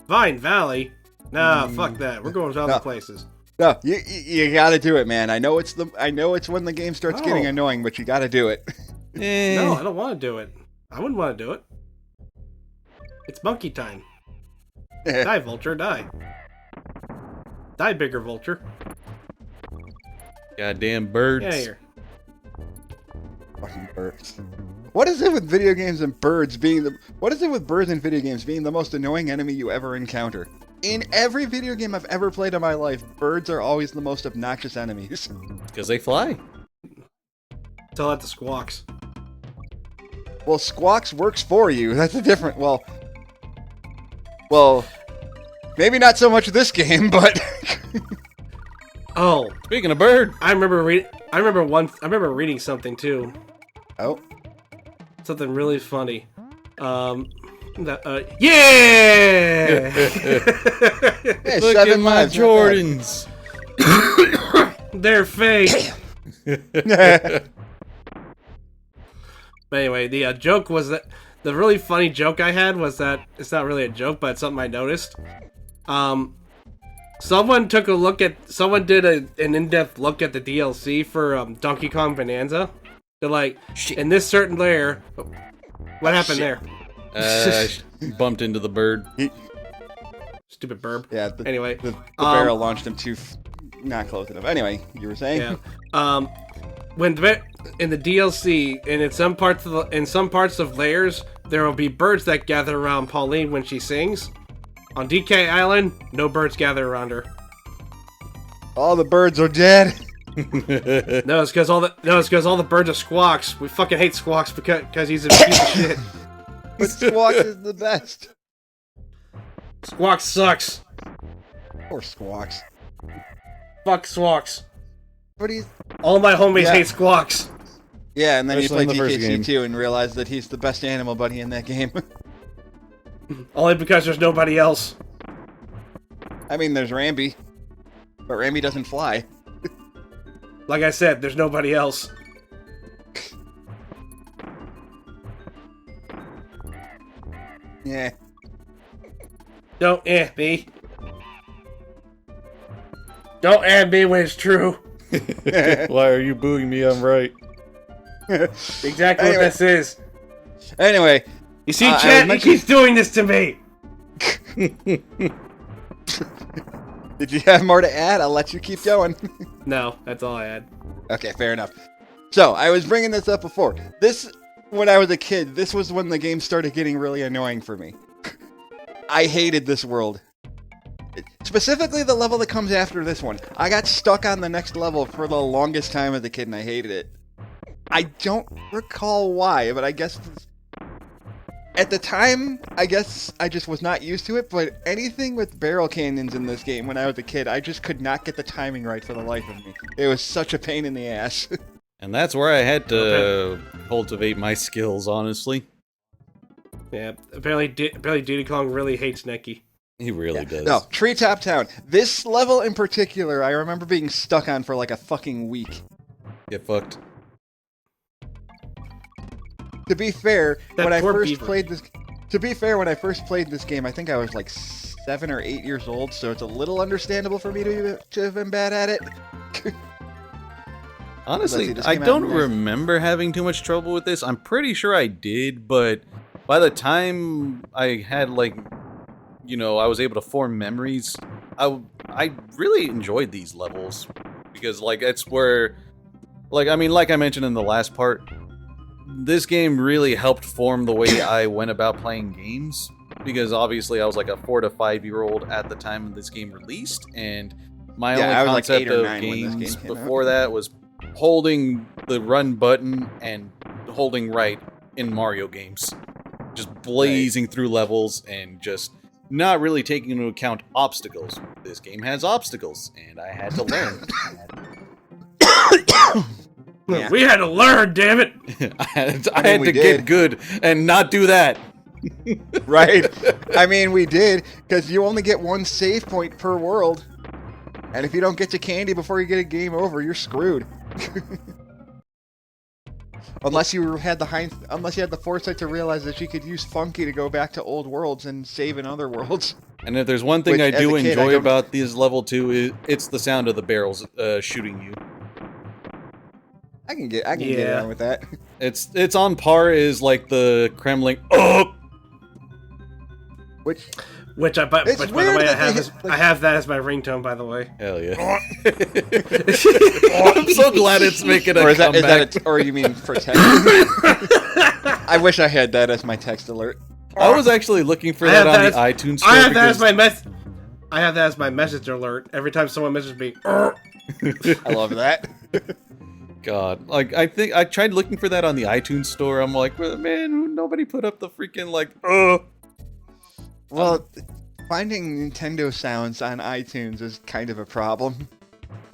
Vine Valley? Nah, fuck that. We're going to other places. No, you gotta do it, man. I know it's when the game starts getting annoying, but you gotta do it. No, I don't want to do it. I wouldn't want to do it. It's monkey time. Die, vulture, die. Die, bigger vulture. Goddamn birds. Get out of here. Fucking birds. What is it with video games and birds being What is it with birds in video games being the most annoying enemy you ever encounter? In every video game I've ever played in my life, birds are always the most obnoxious enemies. Because they fly. Tell that to Squawks. Well, Squawks works for you. That's a different. Well, maybe not so much this game, but. Oh, speaking of bird, I remember reading something too. Oh. Something really funny. Yeah! Hey, look at my Jordans. They're fake. But anyway, the joke was that the really funny joke I had was that it's not really a joke, but it's something I noticed. Someone did an in-depth look at the DLC for Donkey Kong Bonanza. They're like, shit. In this certain layer, what happened there? Bumped into the bird. Stupid burb. Yeah. Anyway, the barrel launched him too not close enough. Anyway, you were saying? Yeah. When in the DLC and in some parts of layers, there will be birds that gather around Pauline when she sings. On DK Island, no birds gather around her. All the birds are dead. No, it's because all the birds are Squawks. We fucking hate Squawks because he's a piece of shit. But Squawks is the best. Squawks sucks. Poor Squawks. Fuck Squawks. But he's... All my homies hate Squawks. Yeah, and then you play Especially in the DKC first 2 and realize that he's the best animal buddy in that game. Only because there's nobody else. I mean, there's Rambi. But Rambi doesn't fly. Like I said, there's nobody else. Yeah. Don't me. Don't me when it's true. Why are you booing me? I'm right. Exactly what this is. Anyway. You see, Chet, he keeps doing this to me. Did you have more to add? I'll let you keep going. No, that's all I had. Okay, fair enough. So, I was bringing this up before. When I was a kid, this was when the game started getting really annoying for me. I hated this world. Specifically the level that comes after this one. I got stuck on the next level for the longest time as a kid and I hated it. I don't recall why, but I guess... At the time, I guess I just was not used to it, but anything with barrel cannons in this game when I was a kid, I just could not get the timing right for the life of me. It was such a pain in the ass. And that's where I had to cultivate my skills, honestly. Yeah, apparently Diddy Kong really hates Neki. He really does. No, Treetop Town. This level in particular, I remember being stuck on for like a fucking week. Get fucked. To be fair, when I first played this game, I think I was like 7 or 8 years old, so it's a little understandable for me to have been bad at it. Honestly, I don't remember having too much trouble with this. I'm pretty sure I did, but by the time I had I was able to form memories, I really enjoyed these levels because it's where like I mentioned in the last part, this game really helped form the way I went about playing games, because obviously I was like a 4 to 5 year old at the time this game released, and my only concept of games before that was holding the run button and holding right in Mario games. Just blazing through levels and just not really taking into account obstacles. This game has obstacles, and I had to learn. Yeah. We had to learn, damn it! I had to get good and not do that. Right? I mean, we did, because you only get one save point per world. And if you don't get to candy before you get a game over, you're screwed. Unless you had the foresight to realize that you could use Funky to go back to old worlds and save in other worlds. And if there's one thing Which, I as do a kid, enjoy I don't- about these level 2, it's the sound of the barrels shooting you. I can get Yeah. around with that. It's on par as like the Kremlin. Oh, Which Which by It's the weird way, that they hit, I have that as my ringtone. By the way. hell yeah! I'm so glad it's making a or is comeback. that or you mean for text? I wish I had that as my text alert. I was actually looking for I that have on that the as- iTunes store. I have that as because- my I have that as my message alert every time someone messages me. I love that. God, like I think I tried looking for that on the iTunes store. I'm like, well, man, nobody put up the freaking like. Well, finding Nintendo sounds on iTunes is kind of a problem.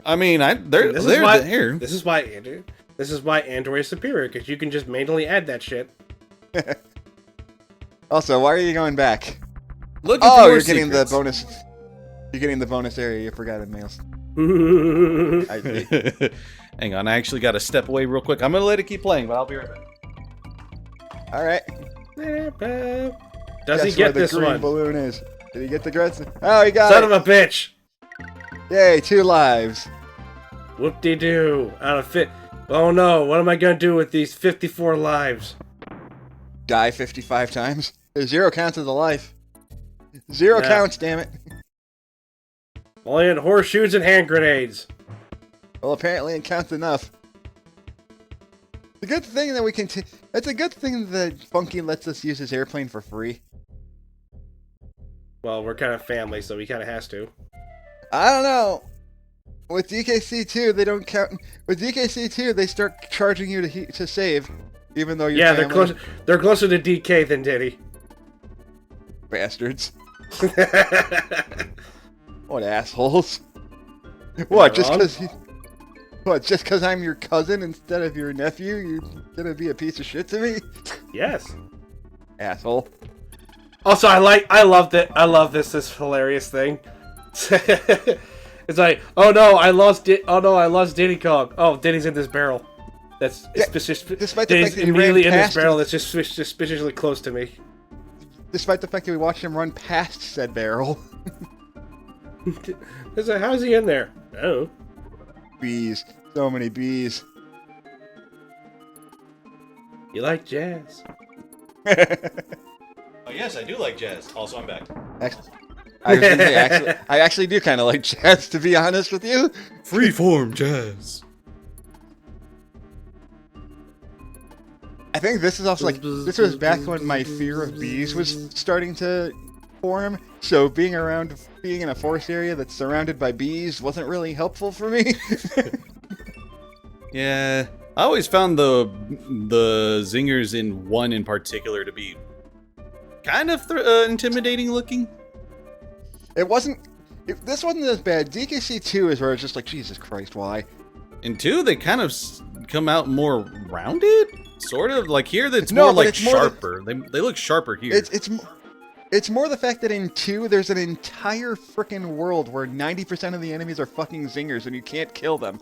I mean, they're This there. is why Andrew. This is why Android is superior, because you can just manually add that shit. Also, why are you going back? Looking for Oh, more you're getting secrets. the bonus. You're getting the bonus area. You forgot in mails. I see. Hang on, I actually got to step away real quick. I'm gonna let it keep playing, but I'll be right back. All right. Does he Guess where get the this green one? balloon is? Did he get the grits? Oh, he got Son it. of a bitch! Yay, 2 lives. Whoop-de-doo. Out of fit. Oh no, what am I gonna do with these 54 lives? Die 55 times. 0 counts as a life. 0 Yeah. counts, damn it. Only in horseshoes and hand grenades. Well, apparently it counts enough. The good thing that we can. It's a good thing that Funky lets us use his airplane for free. Well, we're kind of family, so he kind of has to. I don't know. With DKC2, they don't count. With DKC2, they start charging you to save, even though you're Yeah, family. they're closer to DK than Diddy. Bastards. What assholes? What, just wrong? because what, just because I'm your cousin instead of your nephew, you're gonna be a piece of shit to me? Yes. Asshole. Also, I love this hilarious thing. It's like, oh no, I lost Diddy Kong. Oh, Diddy's in this barrel. That's Despite the fact Diddy's that he immediately ran in this past barrel that's just suspiciously close to me. Despite the fact that we watched him run past said barrel. It's like, how's he in there? Oh. Bees. So many bees. You like jazz? Oh yes, I do like jazz. Also, I'm back. I was gonna say, I actually do kind of like jazz, to be honest with you. Freeform jazz. I think this is also like, this was back when my fear of bees was starting to form, so being in a forest area that's surrounded by bees wasn't really helpful for me. Yeah, I always found the zingers in 1 in particular to be kind of intimidating looking. This wasn't as bad. DKC 2 is where it's just like, Jesus Christ, why? In 2, they kind of come out more rounded, sort of. Like here, that's No, more but like it's more the- sharper. They look sharper here. It's more the fact that in 2, there's an entire frickin' world where 90% of the enemies are fucking zingers and you can't kill them.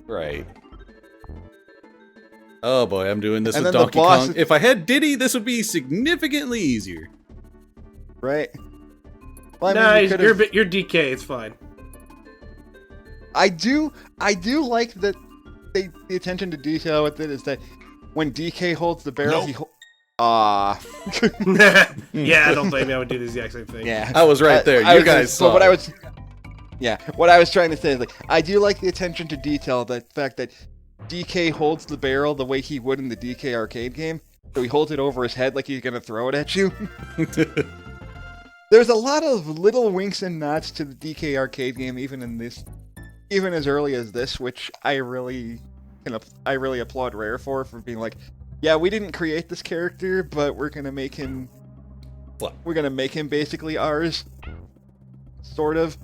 Right. Oh boy, I'm doing this And with then the Donkey boss Kong. is- If I had Diddy, this would be significantly easier. Right? Well, Nah, you could've- you're DK. It's fine. I do like that the attention to detail with it is that when DK holds the barrel, he Yeah, I don't blame you. I would do the exact same thing. yeah. I was right there. I You was gonna- guys so saw. what it. what I was trying to say is like, I do like the attention to detail, the fact that DK holds the barrel the way he would in the DK arcade game. So he holds it over his head like he's gonna throw it at you. There's a lot of little winks and nods to the DK arcade game, even as early as this, which I really applaud Rare for being like, yeah, we didn't create this character, but we're gonna make him. What? We're gonna make him basically ours, sort of.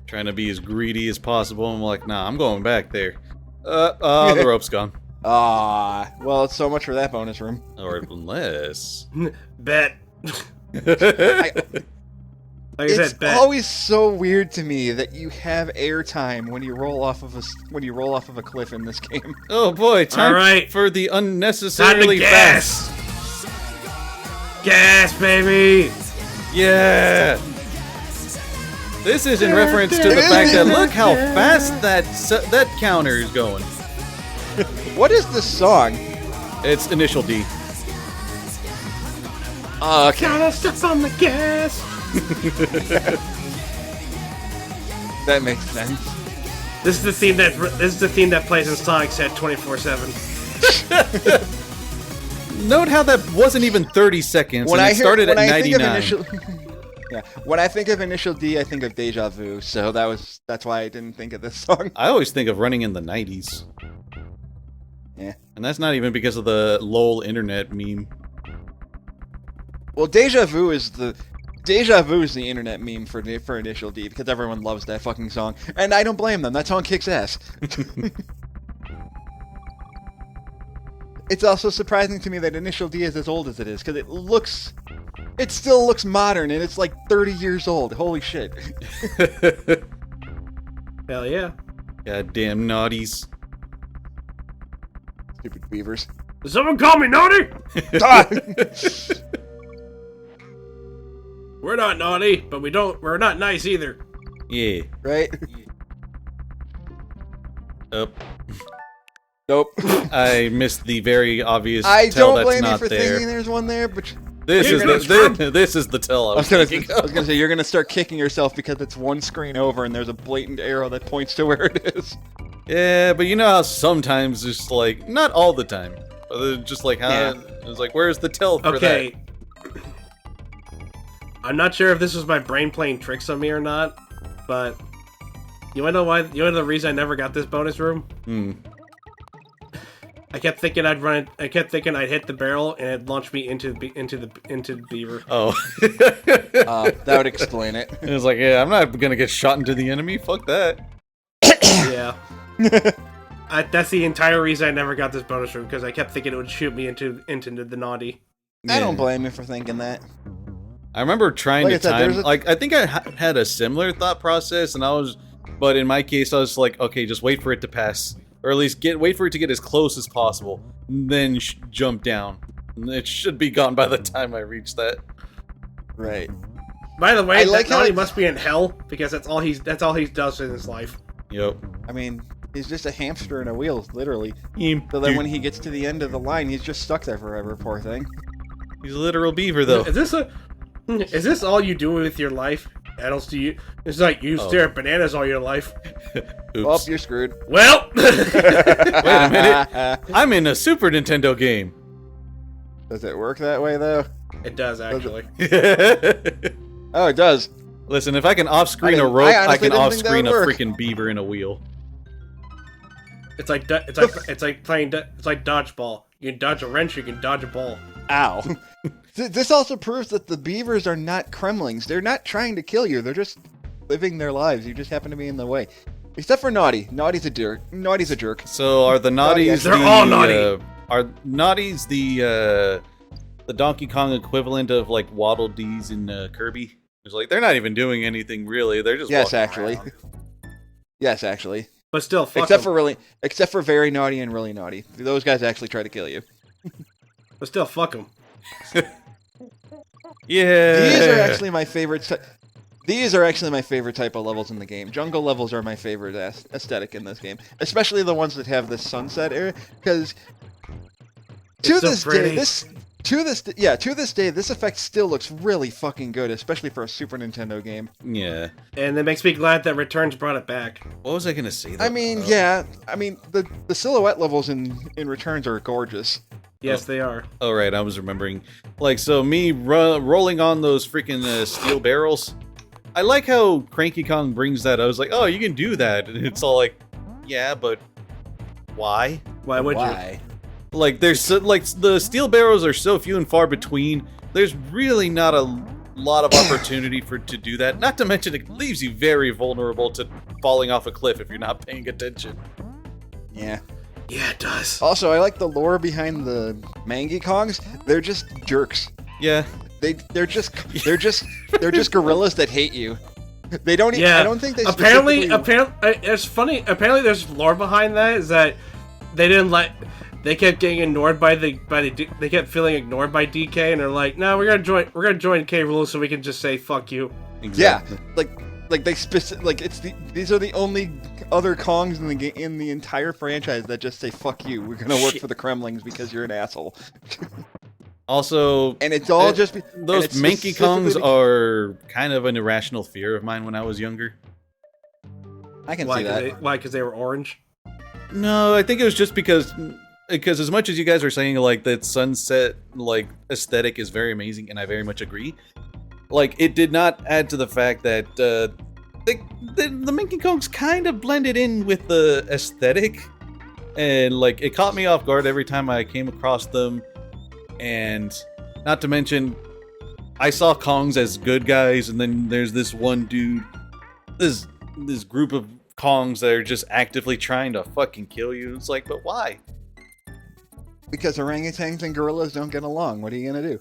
Trying to be as greedy as possible. I'm like, nah, I'm going back there. The rope's gone. Well, it's so much for that bonus room. Or unless... Bet. Like I It's said, bet. always so weird to me that you have airtime when you roll off of a cliff in this game. Oh boy, time All right. for the Time to unnecessarily gas. fast. Gas, baby. Yeah. This is in reference to the fact that look how fast that counter is going. What is this song? It's initial D. Okay. Gotta step on the gas. That makes sense. This is the theme that plays in Sonic Set 24/7. Note how that wasn't even 30 seconds and it started at 99. When I think of Initial D, I think of Deja Vu, so that's why I didn't think of this song. I always think of running in the 90s. Yeah. And that's not even because of the LOL internet meme. Well, Deja Vu is the internet meme for Initial D because everyone loves that fucking song, and I don't blame them. That song kicks ass. It's also surprising to me that Initial D is as old as it is because it still looks modern, and it's like 30 years old. Holy shit! Hell yeah. Goddamn naughties. Stupid beavers. Does someone call me naughty? We're not naughty, but we're not nice either. Yeah. Right? Oh. Nope. I missed the very obvious I tell don't that's blame you not for there. thinking there's one there, but This You're is this is the tell I was thinking I was gonna say you're gonna start kicking yourself because it's one screen over and there's a blatant arrow that points to where it is. Yeah, but you know how sometimes it's like, not all the time, but just like how it's like, where's the tell for Okay. I'm not sure if this was my brain playing tricks on me or not, but you wanna know why? You wanna know the reason I never got this bonus room? that? I kept thinking I'd run it. I kept thinking I'd hit the barrel and it'd launch me into the beaver. Oh. That would explain it. It was like, yeah, I'm not gonna get shot into the enemy. Fuck that. Yeah. That's the entire reason I never got this bonus room, because I kept thinking it would shoot me into the naughty. I don't blame you for thinking that. I remember trying Like to I said, time. Like, I think I had a similar thought process, and but in my case, I was like, okay, just wait for it to pass. Or at least wait for it to get as close as possible, then jump down. It should be gone by the time I reach that. Right. By the way, I like that how naughty it- must be in hell, because that's all he does in his life. Yep. I mean, he's just a hamster in a wheel, literally. So then when he gets to the end of the line, he's just stuck there forever, poor thing. He's a literal beaver, though. Is this all you do with your life? Adults, do you? It's like you stare at bananas all your life. Oops. Well, you're screwed. Well, Wait a minute. I'm in a Super Nintendo game. Does it work that way, though? it does actually. Oh, it does. Listen, if I can off-screen a I rope, I honestly can didn't think that off-screen a would work. freaking beaver in a wheel. It's like dodgeball. You can dodge a wrench, you can dodge a ball. Ow. This also proves that the beavers are not Kremlings. They're not trying to kill you. They're just living their lives. You just happen to be in the way. Except for Naughty. Naughty's a jerk. So are the naughties They're all naughty. Are naughties the Donkey Kong equivalent of like Waddle Dees in Kirby? It's like they're not even doing anything really. They're just Yes, walking actually. around. Yes, actually. But still, fuck Except 'em. for very naughty and really naughty. Those guys actually try to kill you. But still, fuck them. Yeah. These are actually my favorite. These are actually my favorite type of levels in the game. Jungle levels are my favorite aesthetic in this game, especially the ones that have this sunset area. Because to so this pretty. day, to this day, this effect still looks really fucking good, especially for a Super Nintendo game. Yeah. And it makes me glad that Returns brought it back. What was I gonna say? I mean, the silhouette levels in Returns are gorgeous. Yes, they are. Oh right, I was remembering. Like, so me rolling on those freaking steel barrels. I like how Cranky Kong brings that. I was like, oh, you can do that, and it's all like, yeah, but why? Why would you? Why? Like, there's like the steel barrels are so few and far between. There's really not a lot of opportunity to do that. Not to mention, it leaves you very vulnerable to falling off a cliff if you're not paying attention. Yeah. Yeah, it does. Also, I like the lore behind the Mangy Kongs. They're just jerks. Yeah. They're just gorillas that hate you. They don't. Yeah. I don't think they. Apparently, it's funny. Apparently, there's lore behind that. Is that they didn't let. They kept getting ignored by the. They kept feeling ignored by DK, and they're like, "No, we're gonna join K Rool so we can just say fuck you." Exactly. Yeah, like they these are the only other Kongs in the entire franchise that just say fuck you. We're gonna work for the Kremlings because you're an asshole. Also, and it's all those Manky Kongs are kind of an irrational fear of mine when I was younger. I can see that. Why? Because they were orange? No, I think it was just because as much as you guys are saying like that sunset like aesthetic is very amazing, and I very much agree. Like, it did not add to the fact that the Manky Kongs kind of blended in with the aesthetic, and like it caught me off guard every time I came across them. And not to mention, I saw Kongs as good guys, and then there's this one dude, this group of Kongs that are just actively trying to fucking kill you. It's like, but why? Because orangutans and gorillas don't get along. What are you gonna do?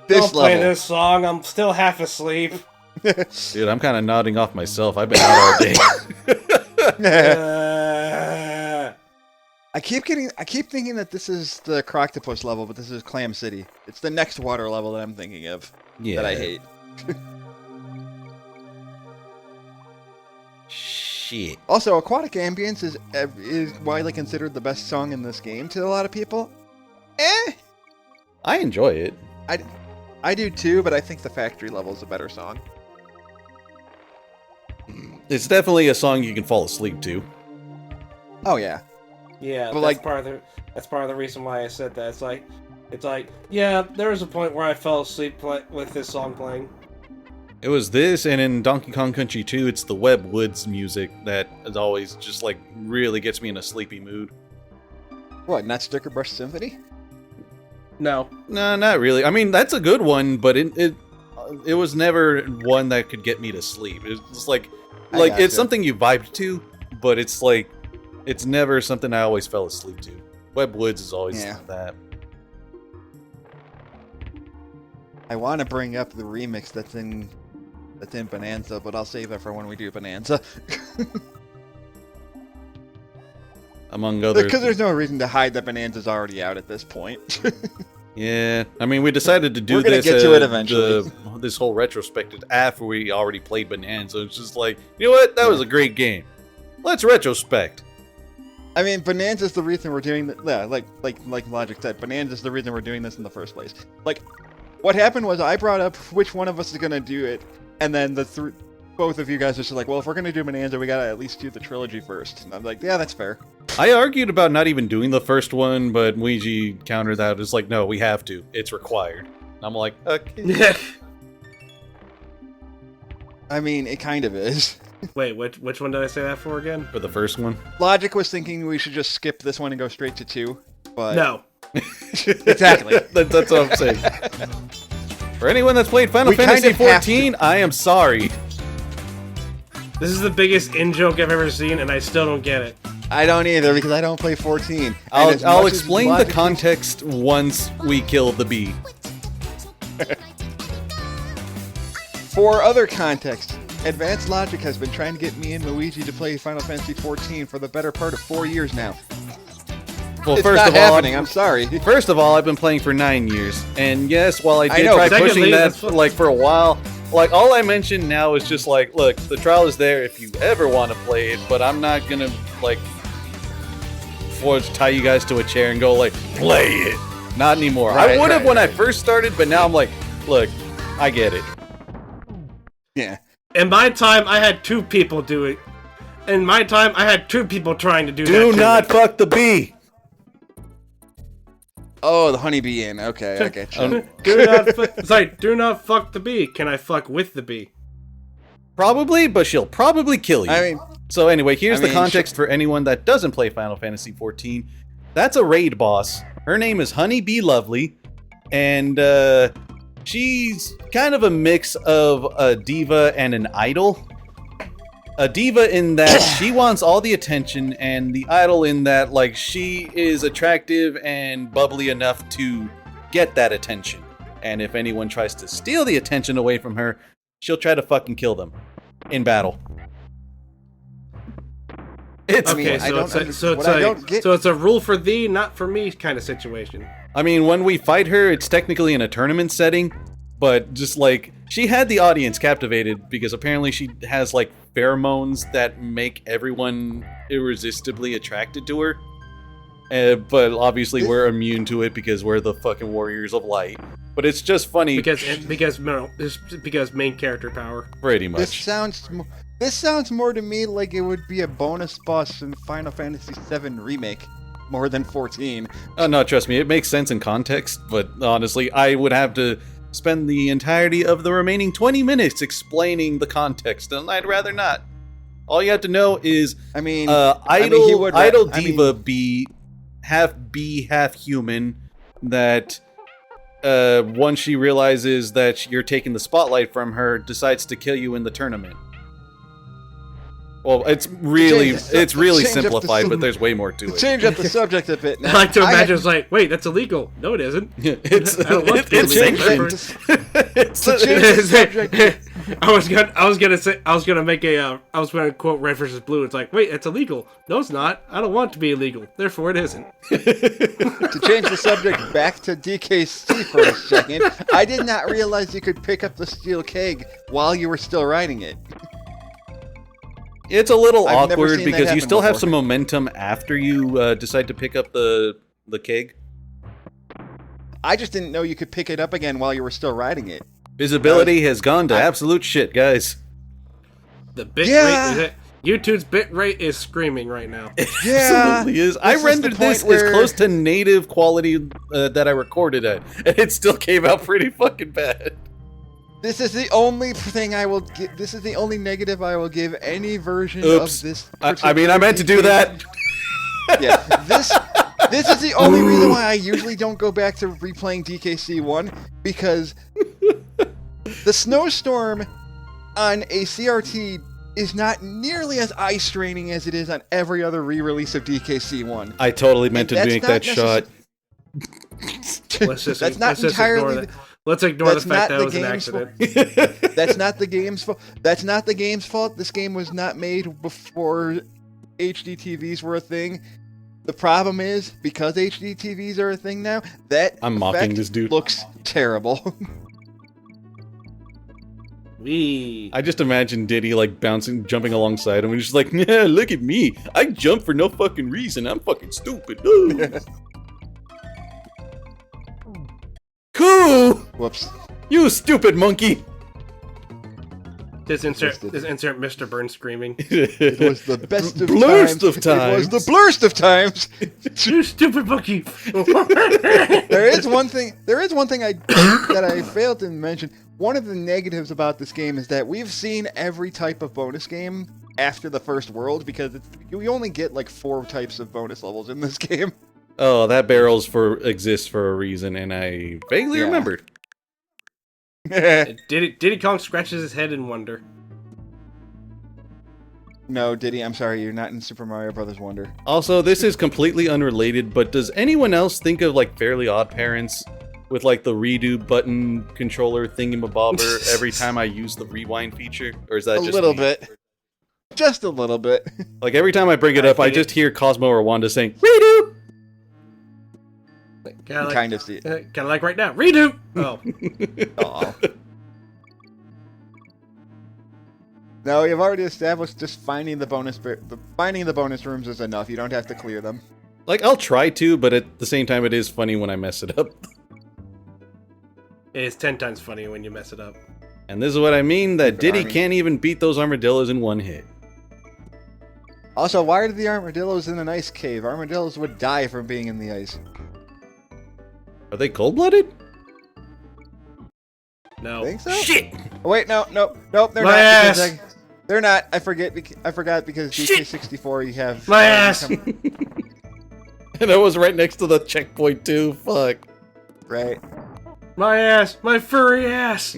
Don't play this song. I'm still half asleep. Dude, I'm kind of nodding off myself. I've been out all day. I keep thinking that this is the Croctopus level, but this is Clam City. It's the next water level that I'm thinking of. Yeah. That I hate. Shit. Also, Aquatic Ambience is widely considered the best song in this game to a lot of people. I enjoy it. I do too, but I think the factory level is a better song. It's definitely a song you can fall asleep to. Oh yeah. Yeah, but that's part of the reason why I said that. It's like, yeah, there was a point where I fell asleep with this song playing. It was this, and in Donkey Kong Country 2, it's the Webb Woods music that is always just like really gets me in a sleepy mood. What, not Sticker Brush Symphony? No, not really. I mean, that's a good one, but it was never one that could get me to sleep. It's like it's something you vibed to, but it's like it's never something I always fell asleep to. Webb Woods is always that. I want to bring up the remix that's in Bonanza, but I'll save that for when we do Bonanza. Among others, because there's no reason to hide that Bonanza's already out at this point. Yeah, I mean, we decided to do this. Get to it eventually. This whole retrospective after we already played Bonanza. It's just like, you know what? That was a great game. Let's retrospect. I mean, Bonanza's the reason we're doing that. Yeah, like Logic said, Bonanza's the reason we're doing this in the first place. Like, what happened was I brought up which one of us is gonna do it, and then both of you guys are just like, well, if we're gonna do Bonanza, we gotta at least do the trilogy first. And I'm like, yeah, that's fair. I argued about not even doing the first one, but Luigi countered that. It's like, no, we have to. It's required. I'm like, okay. I mean, it kind of is. Wait, which one did I say that for again? For the first one? Logic was thinking we should just skip this one and go straight to 2, but... No. Exactly. That's what I'm saying. For anyone that's played Final Fantasy XIV, I am sorry. This is the biggest in-joke I've ever seen, and I still don't get it. I don't either, because I don't play 14. I'll explain the context once we kill the bee. For other context, Advanced Logic has been trying to get me and Luigi to play Final Fantasy XIV for the better part of 4 years now. Well, it's not happening, I'm sorry. First of all, I've been playing for 9 years. And yes, while I did try pushing that like for a while, like all I mentioned now is just like, look, the trial is there if you ever want to play it, but I'm not gonna like tie you guys to a chair and go like, play it. Not anymore. I would have when I first started, but now I'm like, look, I get it. Yeah. In my time, I had 2 people do it. In my time, I had 2 people trying to do that. Do not fuck the bee. Oh, the honeybee in. Okay, I get you. Do not fuck the bee. Can I fuck with the bee? Probably, but she'll probably kill you. I mean, so anyway, here's the context for anyone that doesn't play Final Fantasy XIV. That's a raid boss. Her name is Honeybee Lovely, and she's kind of a mix of a diva and an idol. a diva in that she wants all the attention, and the idol in that, like, she is attractive and bubbly enough to get that attention. And if anyone tries to steal the attention away from her, she'll try to fucking kill them in battle. It's Okay, so it's a rule for thee, not for me kind of situation. I mean, when we fight her, it's technically in a tournament setting, but just like, she had the audience captivated because apparently she has like pheromones that make everyone irresistibly attracted to her. But obviously we're immune to it because we're the fucking warriors of light. But it's just funny because main character power. Pretty much. This sounds more to me like it would be a bonus boss in Final Fantasy VII Remake, more than 14. Oh no, trust me, it makes sense in context. But honestly, I would have to spend the entirety of the remaining 20 minutes explaining the context, and I'd rather not. All you have to know is, idol diva be half human. That once she realizes that you're taking the spotlight from her, decides to kill you in the tournament. Well, it's really simplified, but there's way more to it. Change up the subject a bit. Now, I like to imagine it's like, wait, that's illegal. No, it isn't. It's sanctioned. I was gonna quote Red vs. Blue. It's like, wait, it's illegal. No, it's not. I don't want it to be illegal. Therefore, it isn't. To change the subject back to DKC for a second, I did not realize you could pick up the steel keg while you were still riding it. It's a little awkward because you still have some momentum after you decide to pick up the keg. I just didn't know you could pick it up again while you were still riding it. Visibility has gone to absolute shit, guys. The bit rate, YouTube's bit rate is screaming right now. It absolutely is. I rendered this as close to native quality that I recorded at, and it still came out pretty fucking bad. This is the only thing I will give. This is the only negative I will give any version of this. I mean, I meant to do that. Yeah, this is the only reason why I usually don't go back to replaying DKC 1, because the snowstorm on a CRT is not nearly as eye-straining as it is on every other re-release of DKC 1. I totally meant to make that shot. Let's ignore the fact that it was an accident. That's not the game's fault. That's not the game's fault. This game was not made before HD TVs were a thing. The problem is, because HD TVs are a thing now, that I'm mocking this dude. Looks terrible. I just imagine Diddy like jumping alongside him, and he's just like, yeah, look at me. I jump for no fucking reason. I'm fucking stupid. Cool! Whoops. You stupid monkey! Just insert Mr. Burns screaming. It was the best of blurst times. Of times. It was the blurst of times. You stupid monkey! There is one thing that I failed to mention. One of the negatives about this game is that we've seen every type of bonus game after the first world, because we only get like 4 types of bonus levels in this game. Oh, that barrels exists for a reason, and I vaguely remembered. Diddy Kong scratches his head in wonder. No, Diddy, I'm sorry, you're not in Super Mario Bros. Wonder. Also, this is completely unrelated, but does anyone else think of like Fairly Odd Parents with like the redo button controller thingamabobber every time I use the rewind feature? Or is that just a little bit? Just a little bit. Like every time I bring it up, I just hear Cosmo or Wanda saying, redo! Kind of see it. Kind of like right now. Redo! Oh. Oh. No, you've already established just finding the bonus rooms is enough. You don't have to clear them. Like, I'll try to, but at the same time, it is funny when I mess it up. It is 10 times funnier when you mess it up. And this is what I mean, that Diddy can't even beat those armadillos in one hit. Also, why are the armadillos in an ice cave? Armadillos would die from being in the ice. Are they cold-blooded? No. Think so? Shit! Oh, wait, no, they're My not. ass! They're not. I forgot because DK64 you have... My ass! And I was right next to the checkpoint, too. Fuck. Right. My ass! My furry ass!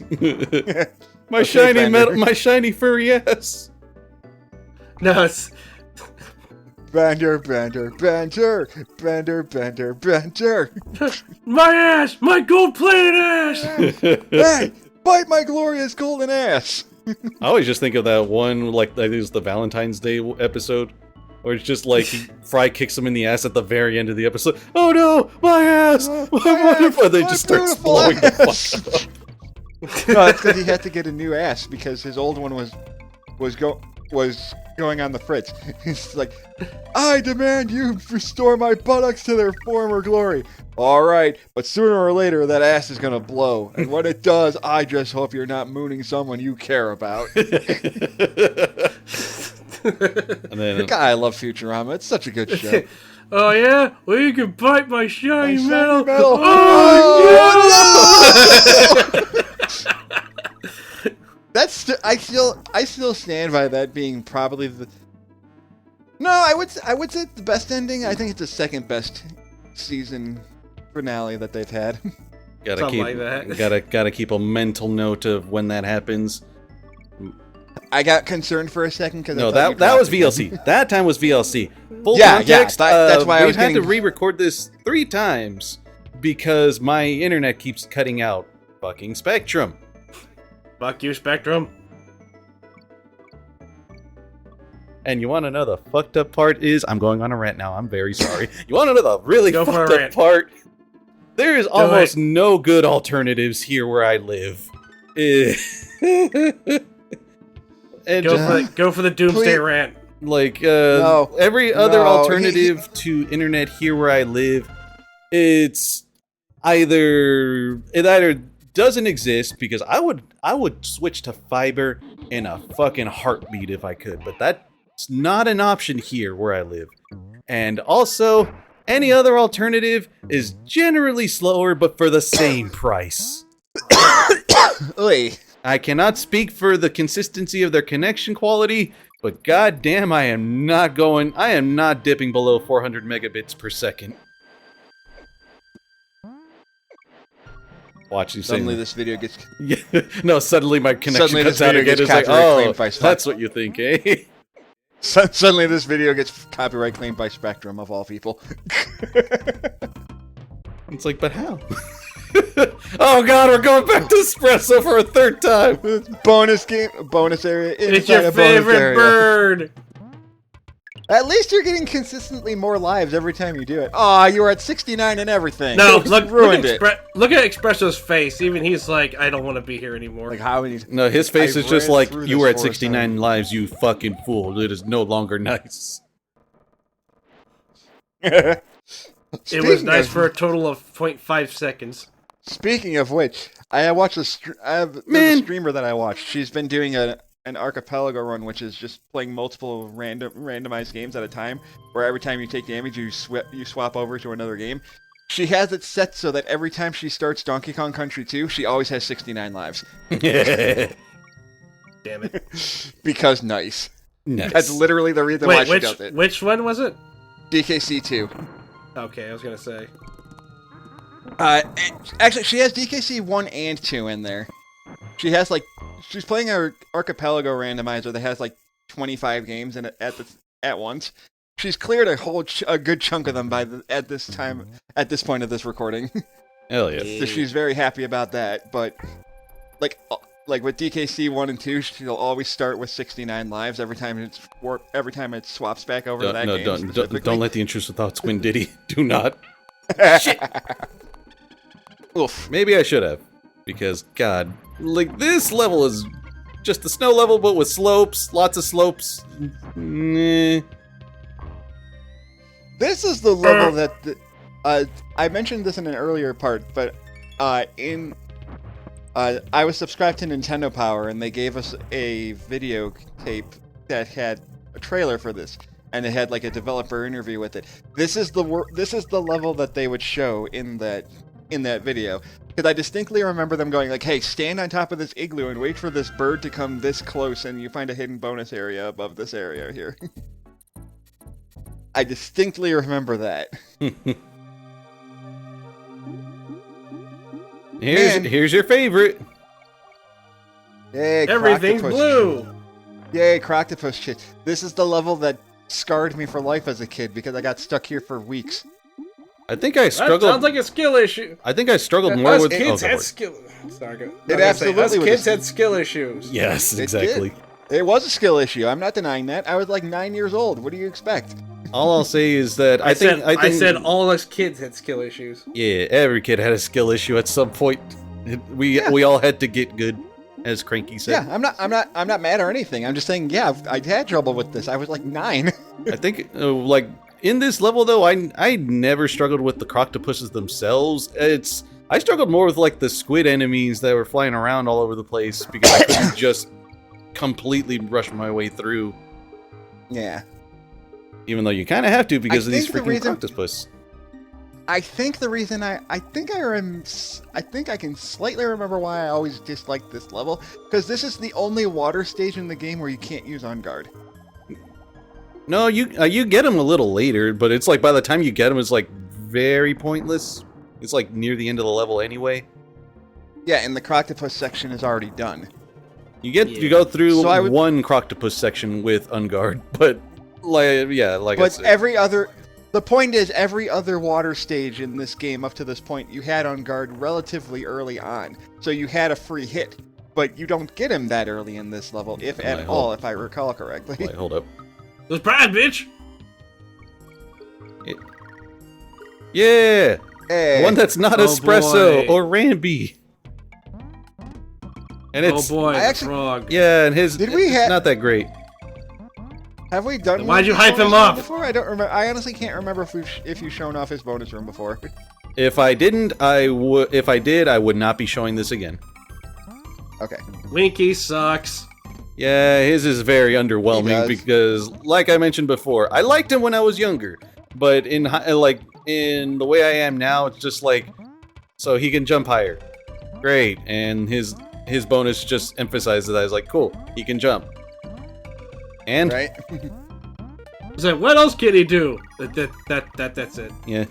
My shiny furry ass! No, it's Bender, bender, bender, bender, bender, bender. my ass, my gold-plated ass. Hey, bite my glorious golden ass. I always just think of that one, like, I think it was the Valentine's Day episode, where it's just like Fry kicks him in the ass at the very end of the episode. Oh no, my ass! What they just starts blowing the fuck up. No, that's because he had to get a new ass because his old one was going on the fritz. He's like, I demand you restore my buttocks to their former glory. All right, but sooner or later that ass is gonna blow, and when it does, I just hope you're not mooning someone you care about. And then, God, I love Futurama. It's such a good show. Oh yeah? Well, you can bite my shiny My shiny metal. metal. Oh, That's I still stand by that being probably the. No, I would say the best ending. I think it's the second best season finale that they've had. gotta Something keep like that. gotta keep a mental note of when that happens. I got concerned for a second because No, that was VLC. That time was VLC. Full Yeah, context. that's why I was we've had to getting- re-record this 3 times because my internet keeps cutting out. Fucking Spectrum. fuck you, Spectrum. And you want to know the fucked up part is, I'm going on a rant now, I'm very sorry. You want to know the really Go for fucked a up rant. part? There is almost it. no good alternatives here where I live. And Go for the Doomsday Please. rant. like No. every other No, alternative to internet here where I live, it either doesn't exist, because I would switch to fiber in a fucking heartbeat if I could, but that's not an option here where I live. And also, any other alternative is generally slower but for the same price. Oy. I cannot speak for the consistency of their connection quality, but goddamn, I am not dipping below 400 megabits per second. Watch you Suddenly say. this video gets. Yeah, no, suddenly my connection Suddenly cuts this out video again. gets It's like, copyright oh, claimed by Spotify. that's what you think, eh? Suddenly this video gets copyright claimed by Spectrum of all people. It's like, but how? Oh god, we're going back to Espresso for a 3rd time. bonus area. It's inside your a bonus favorite area. bird. At least you're getting consistently more lives every time you do it. Aw, you were at 69 and everything. No, You look ruined at it. Look at Espresso's face. Even he's like, I don't want to be here anymore. Like how many? No, his face I is just ran like, through you this were at forest 69 lives, you fucking fool. It is no longer nice. It was Speaking nice of- for a total of 0.5 seconds. Speaking of which, there's a streamer that I watched. She's been doing an archipelago run, which is just playing multiple randomized games at a time, where every time you take damage, you swap over to another game. She has it set so that every time she starts Donkey Kong Country 2, she always has 69 lives. Damn it. Because nice. Nice. That's literally the reason why Wait, she does it. which one was it? DKC 2. Okay, I was gonna say. Actually, she has DKC 1 and 2 in there. She's playing her archipelago randomizer that has like 25 games in it at once. She's cleared a good chunk of them at this point of this recording. Hell yeah. So she's very happy about that. But like with DKC 1 and 2, she'll always start with 69 lives every time it swaps back over to that game. Don't let the intrusive thoughts win, Diddy. Do not. Shit. Oof. Maybe I should have, because God, like, this level is just the snow level, but with slopes, lots of slopes. Nah. This is the level that I mentioned this in an earlier part, but I was subscribed to Nintendo Power, and they gave us a video tape that had a trailer for this, and it had like a developer interview with it. This is the level that they would show in that video, because I distinctly remember them going like, "Hey, stand on top of this igloo and wait for this bird to come this close, and you find a hidden bonus area above this area here." I distinctly remember that. Here's your favorite. Hey, Everything's Croctopus. blue. Yay, Croctopus shit. This is the level that scarred me for life as a kid because I got stuck here for weeks. I think I That struggled. sounds like a skill issue. I think I struggled more Us with kids go had for it. skill. Sorry, go. It Us absolutely was kids a- had skill issues. Yes, It exactly. did. It was a skill issue. I'm not denying that. I was like 9 years old. What do you expect? All I'll say is that I think said all us kids had skill issues. yeah, every kid had a skill issue at some point. We all had to get good, as Cranky said. Yeah, I'm not mad or anything. I'm just saying, yeah, I had trouble with this. I was like 9. I think like in this level though, I never struggled with the croctopuses themselves. I struggled more with like the squid enemies that were flying around all over the place because I couldn't just completely rush my way through. Yeah. Even though you kind of have to because of these think the freaking reason- croctopus. I think the reason I think I can slightly remember why I always disliked this level, because this is the only water stage in the game where you can't use On Guard. No, you get them a little later, but it's like by the time you get them, it's like very pointless. It's like near the end of the level anyway. Yeah, and the Croctopus section is already done. You go through So I would- one croctopus section with Unguard, but like I But said. the point is, every other water stage in this game up to this point, you had On Guard relatively early on. So you had a free hit, but you don't get him that early in this level, if at Wait, all, hold- if I recall correctly. Wait, hold up. Surprise, bitch! Yeah, Hey, one that's not Oh, espresso boy. or Ramby. And Oh it's boy, I the actually- frog. yeah, and his Did we it's ha- not that great. have we done? Why'd you one of hype these him bonus up? rooms before? I don't remember. I honestly can't remember if you've shown off his bonus room before. If I didn't, I would. If I did, I would not be showing this again. Okay. Winky sucks. Yeah, his is very underwhelming does. because, like I mentioned before, I liked him when I was younger, but in the way I am now, it's just like, so he can jump higher, great, and his bonus just emphasizes that. I was like, cool, he can jump, and Right. He's like, what else can he do? That's it. yeah,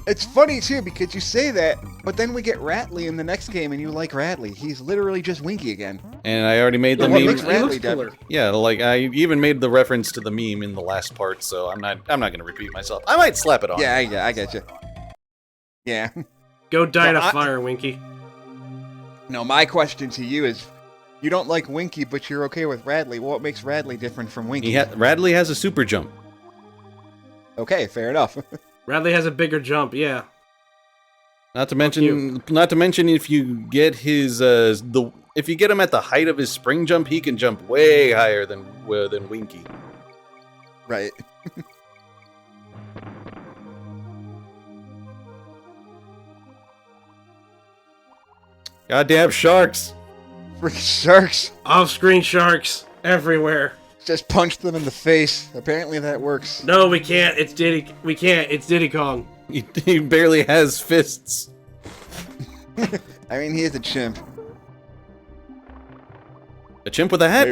It's funny too because you say that, but then we get Ratley in the next game, and you like Ratley. He's literally just Winky again. and I already made the What he meme. makes looks, he looks Ratley dead? cooler. Yeah, like I even made the reference to the meme in the last part, so I'm not gonna repeat myself. I might slap it on. Yeah, I get you. Yeah. Go die in So a I- fire, Winky. No, my question to you is, you don't like Winky, but you're okay with Radley. What makes Radley different from Winky? Radley has a super jump. Okay, fair enough. Radley has a bigger jump, yeah. Not to mention, if you get his if you get him at the height of his spring jump, he can jump way higher than Winky. Right. Goddamn sharks! Freaking sharks. Off-screen sharks everywhere. Just punch them in the face. Apparently that works. No, we can't. It's Diddy. We can't. It's Diddy Kong. He barely has fists. I mean, he is a chimp. A chimp with a hat.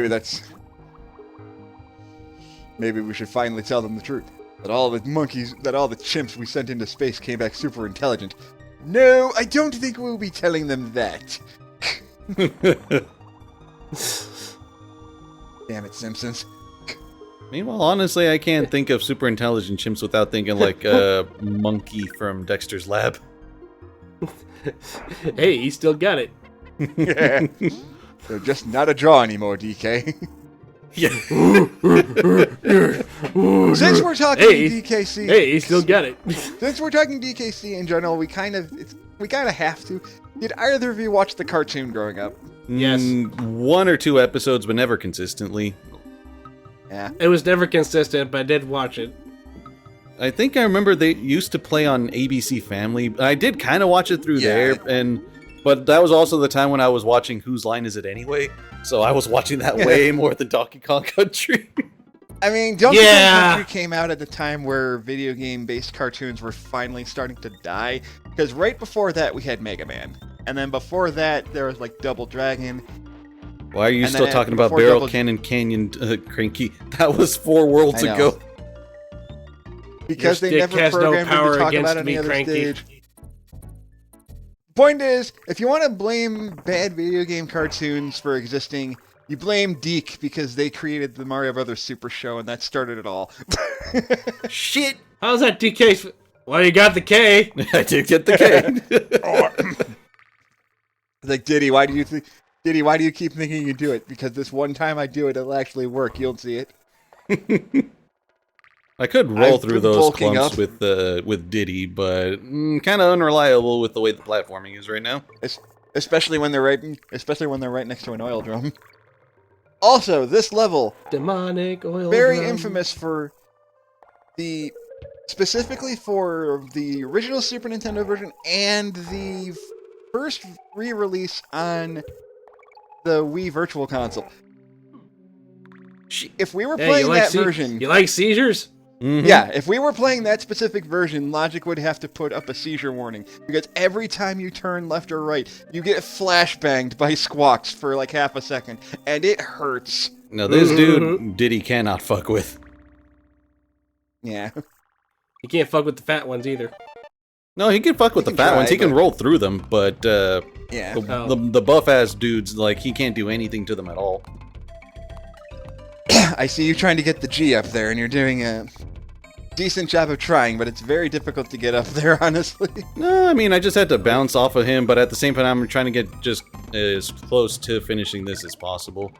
Maybe we should finally tell them the truth. That all the chimps we sent into space came back super intelligent. No, I don't think we'll be telling them that. Damn it, Simpsons. Meanwhile, honestly, I can't think of super intelligent chimps without thinking like a monkey from Dexter's Lab. Hey, he still got it. Yeah. They're just not a draw anymore, DK. Yeah. Since we're talking Hey, DKC, Hey, he still got it. since we're talking DKC in general, we kind of have to. Did either of you watch the cartoon growing up? Yes. One or two episodes, but never consistently. Yeah. It was never consistent, but I did watch it. I think I remember they used to play on ABC Family. I did kind of watch it through Yeah. there, but that was also the time when I was watching Whose Line Is It Anyway? So I was watching that way more than Donkey Kong Country. I mean, Donkey Kong Yeah. Country came out at the time where video game-based cartoons were finally starting to die. Because right before that, we had Mega Man. And then before that, there was like Double Dragon. Why are you And still then talking about before Barrel Double- Cannon Canyon Cranky? That was 4 worlds I know. ago. Because Your they stick never has no programmed them power to talk against about any me, other Cranky. stage. Point is, if you want to blame bad video game cartoons for existing, You blame Deke because they created the Mario Brothers Super Show, and that started it all. Shit! How's that DK? Well, you got the K. I did get the K. Like, Diddy, why do you keep thinking you do it? Because this one time I do it, it'll actually work. You'll see it. I could roll I've through been those bulking clumps up. with Diddy, but kind of unreliable with the way the platforming is right now. Especially when they're right next to an oil drum. Also, this level, Demonic oil very drum. infamous specifically for the original Super Nintendo version and the first re-release on the Wii Virtual Console. If we were Hey, playing that version... You like seizures? Mm-hmm. Yeah, if we were playing that specific version, Logic would have to put up a seizure warning. Because every time you turn left or right, you get flashbanged by squawks for like half a second. And it hurts. No, this dude, Diddy cannot fuck with. Yeah. You can't fuck with the fat ones either. No, he can fuck with the can fat try, ones. He can but- roll through them, but Yeah. the buff-ass dudes, like, he can't do anything to them at all. I see you trying to get the G up there, and you're doing a decent job of trying, but it's very difficult to get up there, honestly. No, I mean, I just had to bounce off of him, but at the same time, I'm trying to get just as close to finishing this as possible.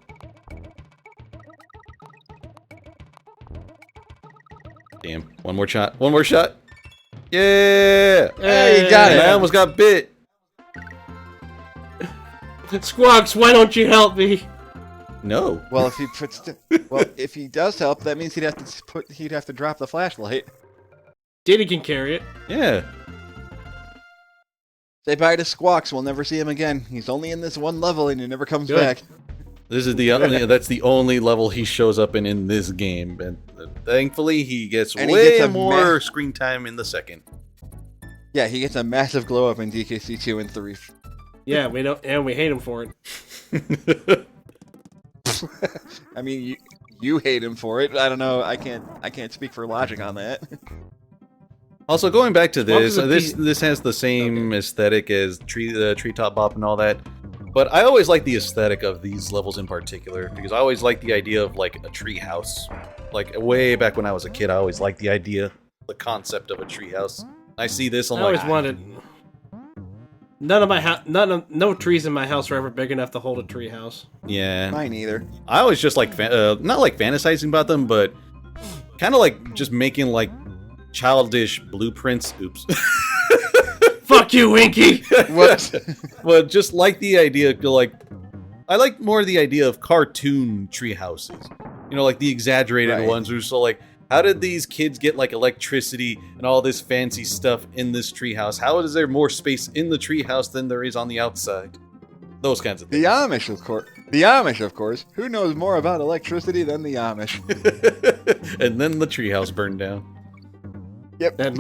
Damn. One more shot. One more shot. Yeah! Hey, you got And it. I almost got bit. Squawks, why don't you help me? No. Well, if he does help, that means he'd have to drop the flashlight. Diddy can carry it. Yeah. Say bye to Squawks. We'll never see him again. He's only in this one level, and he never comes Good. back. This is the only, that's the only level he shows up in this game, and thankfully he gets And he way gets a more screen time in the second. Yeah, he gets a massive glow up in DKC 2 and 3. Yeah, we don't, and we hate him for it. I mean, you hate him for it. I don't know. I can't speak for Logic on that. Also, going back to this, Welcome to this has the same aesthetic as Treetop Bop and all that. But I always like the aesthetic of these levels in particular, because I always like the idea of, like, a tree house. Like, way back when I was a kid, I always liked the idea, the concept of a tree house. I see this, I'm I like... always wanted. No trees in my house are ever big enough to hold a tree house. Yeah. Mine either. I always just like, not like fantasizing about them, but kind of like just making, like, childish blueprints. Oops. Fuck you, Winky! What? But just like the idea, like, I like more the idea of cartoon tree houses. You know, like the exaggerated Right. ones who are so like, how did these kids get like electricity and all this fancy stuff in this treehouse? How is there more space in the treehouse than there is on the outside? Those kinds of The things. Amish, of course. The Amish, of course. Who knows more about electricity than the Amish? And then the treehouse burned down. Yep. That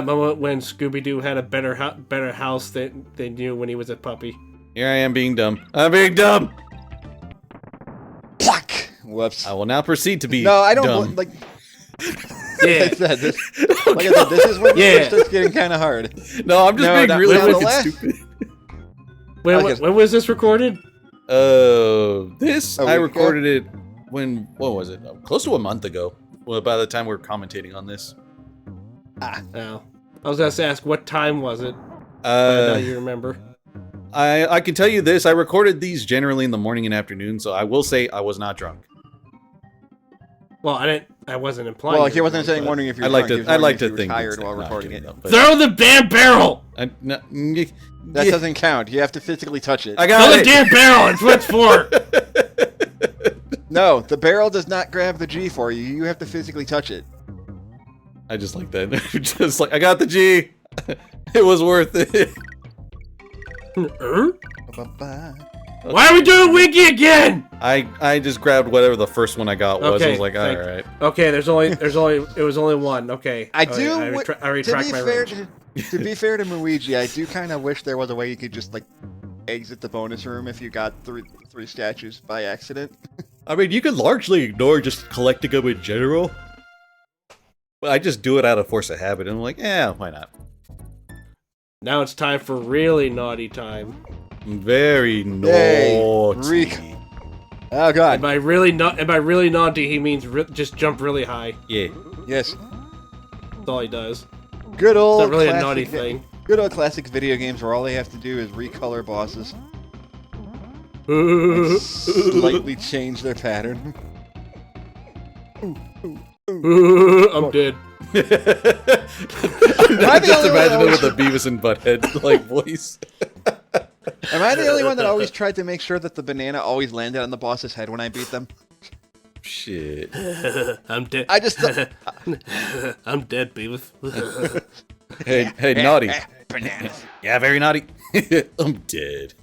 moment when Scooby-Doo had a better house than they knew when he was a puppy. Here I am being dumb. I'm being dumb. Pluck. Whoops. I will now proceed to be No, I don't dumb. like. Yeah. I said, this, Oh, like I said, this is when Yeah. it starts getting kind of hard. No, I'm just No, being not- really not the fucking last- stupid. When was this recorded? This A I week ago? recorded it when, what was it? Close to a month ago. Well, by the time we were commentating on this. No. I was gonna ask what time was it. But now you remember. I can tell you this. I recorded these generally in the morning and afternoon, so I will say I was not drunk. Well, I wasn't implying. Well, you he were wasn't drunk, saying but- wondering if you're I like drunk. He to. was I like wondering to if you think were tired it's while not recording kidding, it. though, but- Throw the damn barrel! That doesn't count. You have to physically touch it. I Throw got the it. damn barrel! It's what it's for! No, the barrel does not grab the G for you. You have to physically touch it. I just like that. Just like I got the G. It was worth it. Ba-ba-ba. Why are we doing Winky again? I just grabbed whatever the first one I got was. I Okay, was like, all thank- right. Okay, it was only one. Okay. I Okay, do. I To retract be my fair, rage. to be fair to Luigi, I do kind of wish there was a way you could just like exit the bonus room if you got three statues by accident. I mean, you could largely ignore just collecting them in general. But I just do it out of force of habit, and I'm like, yeah, why not? Now it's time for really naughty time. Very Yay, naughty. Reek. Oh god. And by really naughty, he means just jump really high. Yeah. Yes. That's all he does. Good old. It's not really a classic naughty thing. Good old classic video games where all they have to do is recolor bosses, slightly change their pattern. I'm dead. I the Just only one that imagine it always- with a Beavis and Butthead like voice. Am I the only one that always tried to make sure that the banana always landed on the boss's head when I beat them? Shit. I'm dead. I just I'm dead, Beavis. Hey, naughty. bananas. Yeah, very naughty. I'm dead.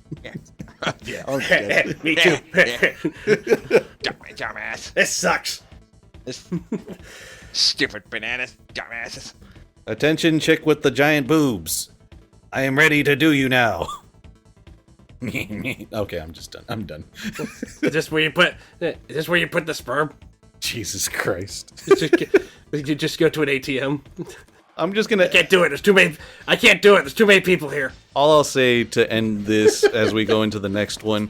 Yeah. Oh, dead. Me too. Dumbass. This sucks. This stupid bananas, dumbasses. Attention, chick with the giant boobs. I am ready to do you now. Okay, I'm just done. I'm done. Is this where you put? Is this where you put the sperm? Jesus Christ. You just go to an ATM. I'm just gonna. Can't do it. There's too many. I can't do it. There's too many people here. All I'll say to end this as we go into the next one,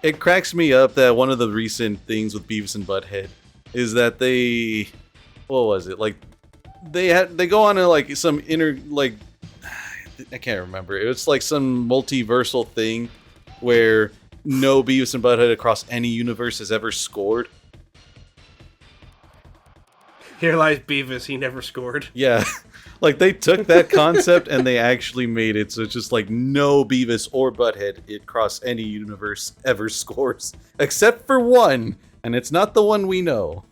it cracks me up that one of the recent things with Beavis and Butthead is that they, what was it, like they go on to like some I can't remember. It's like some multiversal thing where no Beavis and Butthead across any universe has ever scored. Here lies Beavis. He never scored. Yeah. Like, they took that concept and they actually made it so it's just like no Beavis or Butthead across any universe ever scores. Except for one, and it's not the one we know.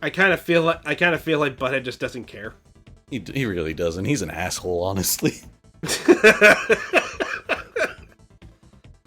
I kind of feel like Butthead just doesn't care. He really doesn't. He's an asshole, honestly.